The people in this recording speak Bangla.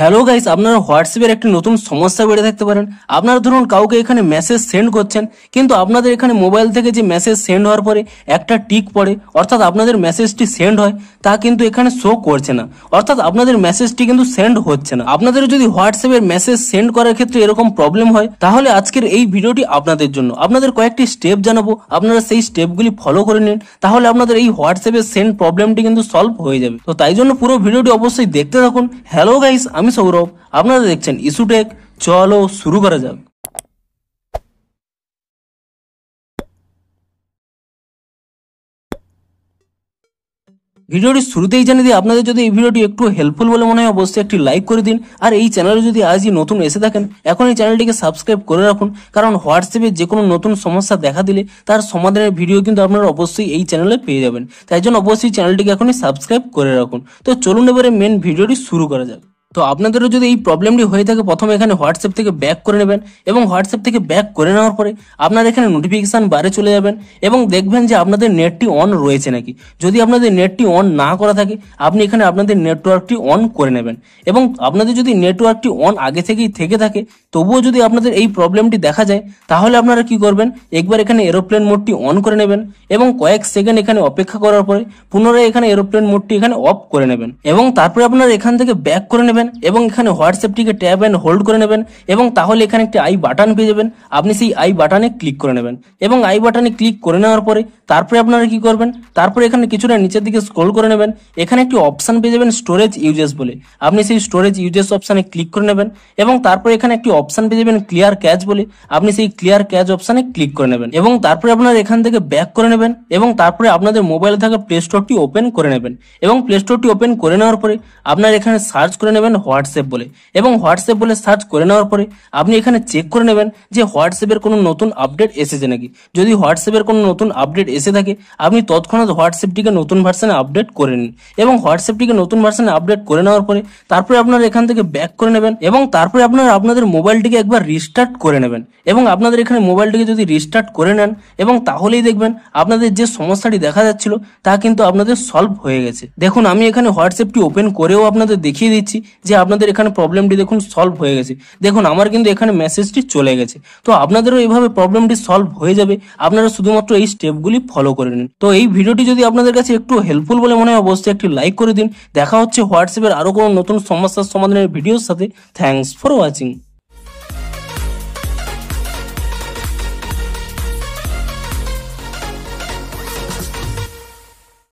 হ্যালো গাইস, আপনারা হোয়াটসঅ্যাপের একটি নতুন সমস্যা বেড়ে থাকতে পারেন। আপনারা ধরুন কাউকে এখানে মেসেজ সেন্ড করছেন, কিন্তু আপনাদের এখানে মোবাইল থেকে যে মেসেজ সেন্ড হওয়ার পরে একটা টিক পড়ে, অর্থাৎ আপনাদের মেসেজটি সেন্ড হয়, তা কিন্তু এখানে শো করছে না, অর্থাৎ আপনাদের মেসেজটি কিন্তু সেন্ড হচ্ছে না। আপনাদের যদি হোয়াটসঅ্যাপের মেসেজ সেন্ড করার ক্ষেত্রে এরকম প্রবলেম হয়, তাহলে আজকের এই ভিডিওটি আপনাদের জন্য। আপনাদের কয়েকটি স্টেপ জানাবো, আপনারা সেই স্টেপগুলি ফলো করে নিন, তাহলে আপনাদের এই হোয়াটসঅ্যাপের সেন্ড প্রবলেমটি কিন্তু সলভ হয়ে যাবে। তো তাই জন্য পুরো ভিডিওটি অবশ্যই দেখতে থাকুন। হ্যালো গাইস, আমি সৌরভ, আপনারা দেখছেন ইস্যুটেক। চলো শুরু করা যাক। ভিডিওটি শুরুতেই জানিয়ে দিই, আপনাদের যদি এই ভিডিওটি একটু হেল্পফুল বলে মনে হয় অবশ্যই একটি লাইক করে দিন। আর এই চ্যানেলে যদি আজই নতুন এসে থাকেন, এখন এই চ্যানেলটিকে সাবস্ক্রাইব করে রাখুন, কারণ হোয়াটসঅ্যাপে যে কোনো নতুন সমস্যা দেখা দিলে তার সমাধানের ভিডিও কিন্তু আপনারা অবশ্যই এই চ্যানেলে পেয়ে যাবেন। তাই জন্য অবশ্যই চ্যানেলটিকে এখনই সাবস্ক্রাইব করে রাখুন। তো চলুন এবারে মেন ভিডিওটি শুরু করা যাক। তো আপনাদেরও যদি এই প্রবলেমটি হয়ে থাকে, প্রথমে এখানে হোয়াটসঅ্যাপ থেকে ব্যাক করে নেবেন, এবং হোয়াটসঅ্যাপ থেকে ব্যাক করে নেওয়ার পরে আপনারা এখানে নোটিফিকেশন বারে চলে যাবেন এবং দেখবেন যে আপনাদের নেটটি অন রয়েছে নাকি। যদি আপনাদের নেটটি অন না করা থাকে, আপনি এখানে আপনাদের নেটওয়ার্কটি অন করে নেবেন। এবং আপনাদের যদি নেটওয়ার্কটি অন আগে থেকেই থেকে থাকে, তবুও যদি আপনাদের এই প্রবলেমটি দেখা যায়, তাহলে আপনারা কি করবেন, একবার এখানে এরোপ্লেন মোডটি অন করে নেবেন এবং কয়েক সেকেন্ড এখানে অপেক্ষা করার পরে পুনরায় এখানে এরোপ্লেন মোডটি এখানে অফ করে নেবেন, এবং তারপরে আপনারা এখান থেকে ব্যাক করে নেবেন এবং এখানে হোয়াটসঅ্যাপটিকে ট্যাপ এন্ড হোল্ড করে নেবেন, এবং তাহলে এখানে একটি আই বাটন পেয়ে যাবেন। আপনি সেই আই বাটনে ক্লিক করে নেবেন, এবং আই বাটনে ক্লিক করে নেওয়ার পরে তারপরে আপনারা কি করবেন, তারপরে এখানে কিছুটা নিচের দিকে স্ক্রল করে নেবেন। এখানে একটি অপশন পেয়ে যাবেন স্টোরেজ ইউজেস বলে, আপনি সেই স্টোরেজ ইউজেস অপশনে ক্লিক করে নেবেন, এবং তারপরে এখানে একটি অপশন পেয়ে যাবেন ক্লিয়ার ক্যাচ বলে, আপনি সেই ক্লিয়ার ক্যাচ অপশনে ক্লিক করে নেবেন, এবং তারপরে আপনারা এখান থেকে ব্যাক করে নেবেন, এবং তারপরে আপনাদের মোবাইলে থাকা প্লে স্টোরটি ওপেন করে নেবেন, এবং প্লে স্টোরটি ওপেন করে নেওয়ার পরে আপনারা এখানে সার্চ করে নেবেন হোয়াটসঅ্যাপ বলে, এবং হোয়াটসঅ্যাপ বলে সার্চ করে নেওয়ার পরে আপনি এখানে চেক করে নেবেন যে হোয়াটসঅ্যাপের কোনো নতুন আপডেট এসেছে নাকি। যদি হোয়াটসঅ্যাপের কোনো নতুন আপডেট এসে থাকে, আপনি তৎক্ষণাৎ হোয়াটসঅ্যাপটিকে নতুন ভার্সনে আপডেট করে নিন, এবং হোয়াটসঅ্যাপটিকে নতুন ভার্সনে আপডেট করে নেওয়ার পরে তারপরে আপনারা এখান থেকে ব্যাক করে নেবেন, এবং তারপরে আপনারা আপনাদের মোবাইলটিকে একবার রিস্টার্ট করে নেবেন। এবং আপনাদের এখানে মোবাইলটিকে যদি রিস্টার্ট করে নেন, এবং তাহলেই দেখবেন আপনাদের যে সমস্যাটি দেখা যাচ্ছিল তা কিন্তু আপনাদের সলভ হয়ে গেছে। দেখুন, আমি এখানে হোয়াটসঅ্যাপটি ওপেন করেও আপনাদের দেখিয়ে দিচ্ছি যে আপনাদের এখানে প্রবলেমটি দেখুন সলভ হয়ে গেছে। দেখুন, আমার কিন্তু এখানে মেসেজটি চলে গেছে। তো আপনাদেরও এইভাবে প্রবলেমটি সলভ হয়ে যাবে, আপনারা শুধুমাত্র এই স্টেপগুলি ফলো করে নিন। তো এই ভিডিওটি যদি আপনাদের কাছে একটু হেল্পফুল বলে মনে হয় অবশ্যই একটি লাইক করে দিন। দেখা হচ্ছে হোয়াটসঅ্যাপের আরো কোনো নতুন সমস্যার সমাধানের ভিডিওর সাথে। Thanks for watching.